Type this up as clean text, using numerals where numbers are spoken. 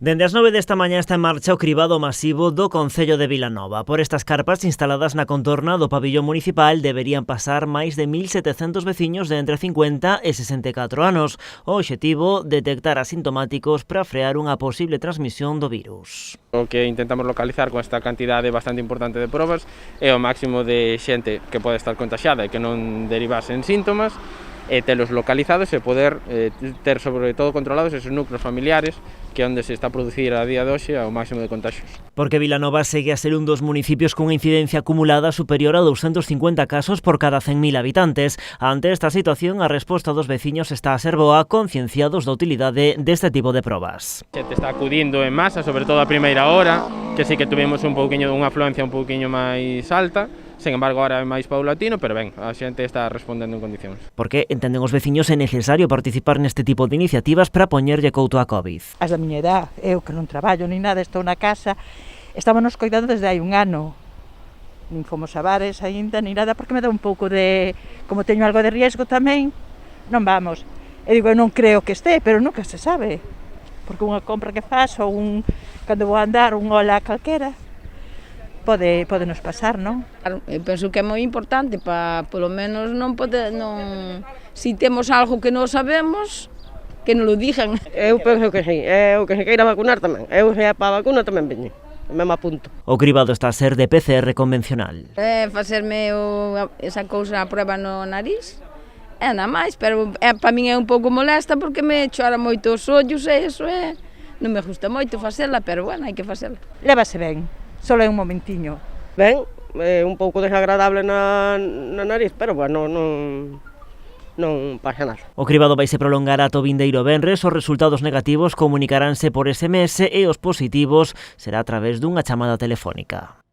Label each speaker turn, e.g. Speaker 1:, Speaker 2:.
Speaker 1: Dende as 9 desta mañá está en marcha o cribado masivo do Concello de Vilanova. Por estas carpas instaladas na contorna do pabillón municipal deberían pasar máis de 1.700 veciños de entre 50 e 64 anos. O obxectivo, detectar asintomáticos para frear unha posible transmisión do virus.
Speaker 2: O que intentamos localizar con esta cantidade bastante importante de probas é o máximo de xente que pode estar contaxiada e que non derivase en síntomas, e telos localizados e poder ter sobre todo controlados esos núcleos familiares que é onde se está a producir a día de hoxe o máximo de contagios.
Speaker 1: Porque Vilanova segue a ser un dos municipios cunha incidencia acumulada superior a 250 casos por cada 100.000 habitantes. Ante esta situación, a resposta dos veciños está a ser boa, concienciados da utilidade deste tipo de probas.
Speaker 2: A xente está acudindo en masa, sobre todo a primeira hora, que sí que tuvimos unha afluencia un pouquiño máis alta. Sen embargo, agora é máis paulatino, pero ben, a xente está respondendo en condicións.
Speaker 1: Porque entenden os veciños é necesario participar neste tipo de iniciativas para poñerlle couto á Covid.
Speaker 3: As da miña edad, eu que non traballo ni nada, estou na casa, estámonos coidando desde hai un ano. Nin fomos a bares aínda, ni nada, porque me dá un pouco de... Como teño algo de riesgo tamén, non vamos. E digo, eu non creo que este, pero nunca se sabe. Porque unha compra que faz, ou cando vou andar, un ola calquera, pode nos pasar, non?
Speaker 4: Eu penso que é moi importante para, polo menos, si temos algo que non sabemos, que non lo digan.
Speaker 5: Eu penso que sí, eu que se queira vacunar tamén. Eu se é para a vacuna tamén veño, me apunto.
Speaker 1: O cribado está a ser de PCR convencional.
Speaker 4: Facerme esa cousa a prueba no nariz, é nada máis, pero para min é un pouco molesta porque me chora moito os ollos e iso non me gusta moito facela, pero bueno, hai que facela.
Speaker 3: Lévase ben. Só é un momentiño.
Speaker 5: Ben, é un pouco desagradable na nariz, pero bueno, non pasa nada.
Speaker 1: O cribado vaise prolongar ata o vindeiro venres, os resultados negativos comunicaránse por SMS e os positivos será a través dunha chamada telefónica.